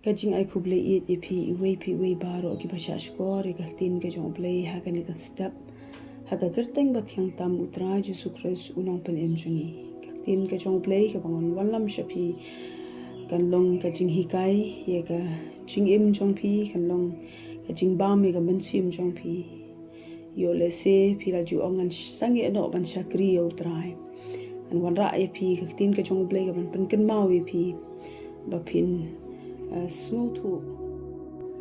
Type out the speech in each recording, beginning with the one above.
kajing ai kuble it pi we baro ki basha skor ka tin ke jong play ha ka ni ka step ha ka kerteng ba thyang tam U Trai Jesu Christ unong pen em jungi ka tin ke jong play ka bangon walam shapi kan long ka jing hikai ye ka jing em jong pi kan long ka jing ba me ka men sim jong pi yo le se pi la ju ongan sangeh no ban shakri U Trai an wan ra ye pi ka tin ke jong play ka ban pen kan mau ye pi ba pin smooth to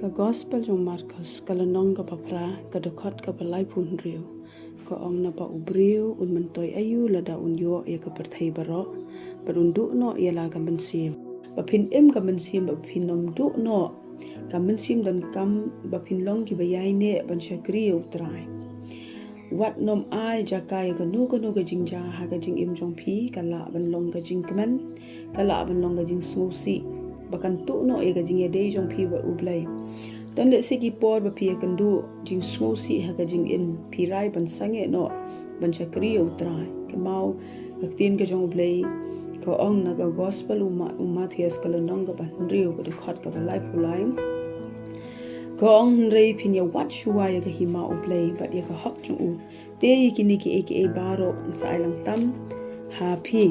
ka gospel jong Marcos kalanong ka papra ka dokot ka balai pun riu ka ong na pa ubriu un mentoi ayu lada un yo ya ka perthai baro berundu no ya la ka mensim ba pin em ka mensim ba pin nom du no ka mensim dan kam ba pin long ki bayai ne ban shakri U Trai wat nom ai jakai ka nu ka jingja ha ka jing im jong pi ka la ban long ka jing kman ka la ban long ka jing smusi bakan tu no e ka jing e dei jong pi ba ublai dan le se ki por ba pi kan du jing smusi ha ka jing in pi rai ban sangeh no ban shakri U Trai ke mau ka tin ka jong ublai ko ong na ka gospel umma thias ka lonong ka ban riu ka khat ka balai pulai ko ong rei pin ya wat shuwa ya ka hima ublai bat ya ka hak jong u te ki ni ki aka baro sa lang tam ha pi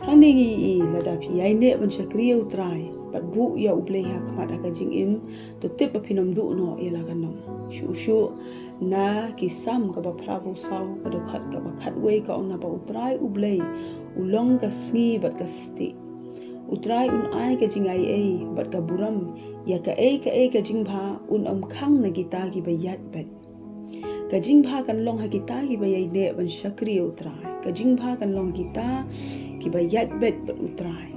hang ni i lada pi ai ne ban shakri U Trai bat bu ya ublai ha khat ka jing im to tip pa pinom du no ya la ka nom shu na ki sam ka ba phra bo sau ka do khat ka ba khat we ka ong na ba U Trai ublai ulong ka sngi bat ka sti U Trai un ai ka jing ai bat ka buram ya ka jing bha un khang na gita ki ba yat bat ka jing bha kan long ha gita ki ba yai ne ban shakri U Trai ka jing bha kan long gita ki ba yat bat U Trai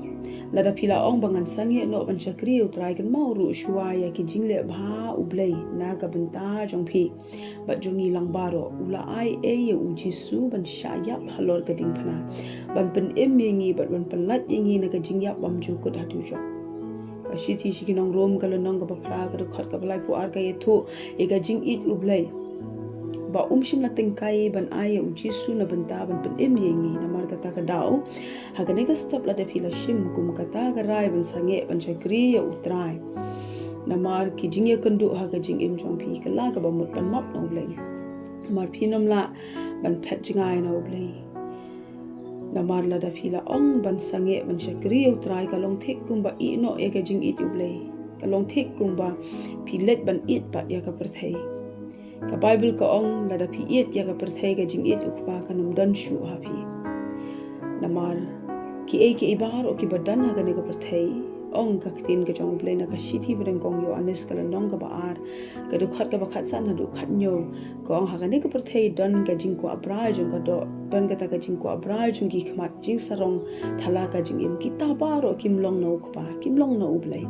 lada phila ong bangan sangeh no ban shakri U Trai kan mau ru shwa ya ki jing le bha ublai na ka benta jong phi bat jongi lang baro ula ai ye u Jesu ban shayap halor ka ding phana ban pen em yengi bat ban pelat yengi na ka jing yap bam ju ko da tu jo ka shi ki nong rom ka lonong ka ba phra ka khat ka balai pu ar ka ye thu e ka jing it ublai ba shim la tengkai ban ai u Jesu na benta ban pen em yengi na mar ka ta ka dau ha ka ne ka stop la de phila shim kum ka ta ka rai ban sangeh ban shakri U Trai na mar ki jing ye kandu ha ka jing im jong pi ka la ka ba mut pan map no blai mar phinom la ban phet jingai no blai na mar la da phila ong ban sangeh ban shakri U Trai ka long thik kum ba i no e ka jing it u blai ka long thik kum ba philet ban it pat ya ka perthai ka Bible ka ong la da phi it ya ka perthai ka jing it ukpa ka nom dan shu ha phi na mar ki bar o ki badan ha ka ne ka perthai ong ka tin ka jong blai na ka shithi bren kong yo anes ka long ka ba ar ka du khat ka ba khat san na du khat nyo ko ong ha ka ne ka perthai dan ka jing ko abra jong ka do dan ka ta ka jing ko abra jong ki khmat jing sarong thala ka jing im kita baro kim long no ukpa kim long no ublai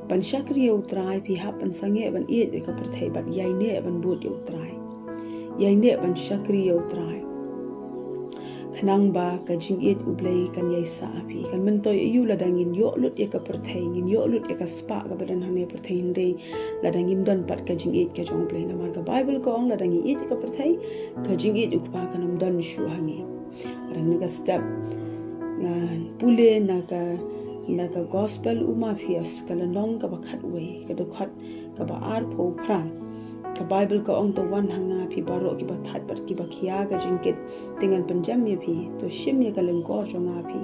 ban shakri U Trai pi hap ban sangeh ban it ka perthai bat yai ne ban but U Trai yai ne ban shakri U Trai khanang ba ka jing it ublai kan yai sa pi kan mentoi yu la dangin yo lut ya ka perthai ngin yo lut ya ka spa ka badan hane perthai hinde la dangin don pat ka jing it ka jong blai na mar ka Bible ko ong la dangin it ka perthai ka jing it ukpa ka nam don shu hangi ran ga step ngan pule na ka gospel umathias ka lanong ka ba khat we ka do khat ka ba ar pho phran ka Bible ka ong to wan hanga phi baro ki ba that pat ki ba khia ka jingket tingan panjam ye phi to shim ye ka lengkor jonga phi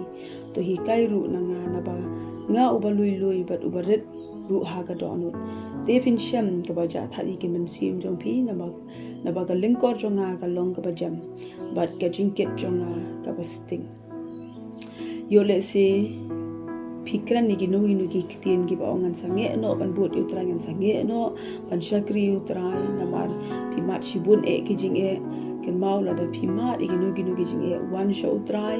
to hi kai ru na ba nga ubalui bat ubaret ru ha ka donut te phin sham ka ba ja thali ki men sim jong phi na ba ka lengkor jonga ka long ka ba jam bat ka jingket jonga ka ba sting yo le se pikran ni ginu ki tin ki ba ngan sangeh no ban but U Trai ngan sangeh no ban shakri U Trai na mar pi mat shibun e ki jing e ken mau la da pi mat e ginu ki jing e wan sha U Trai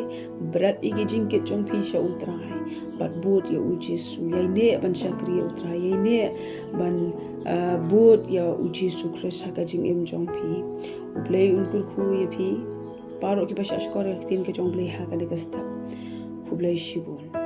brat e ki jing ke chong pi sha U Trai bat but ya u Jesu yai ne ban shakri U Trai yai ne ban but ya u Jesu Christ ha ka jing em jong pi u play un kur khu ye pi paro ki ba shash kor tin ke jong play ha ka le ka sta khu play shibun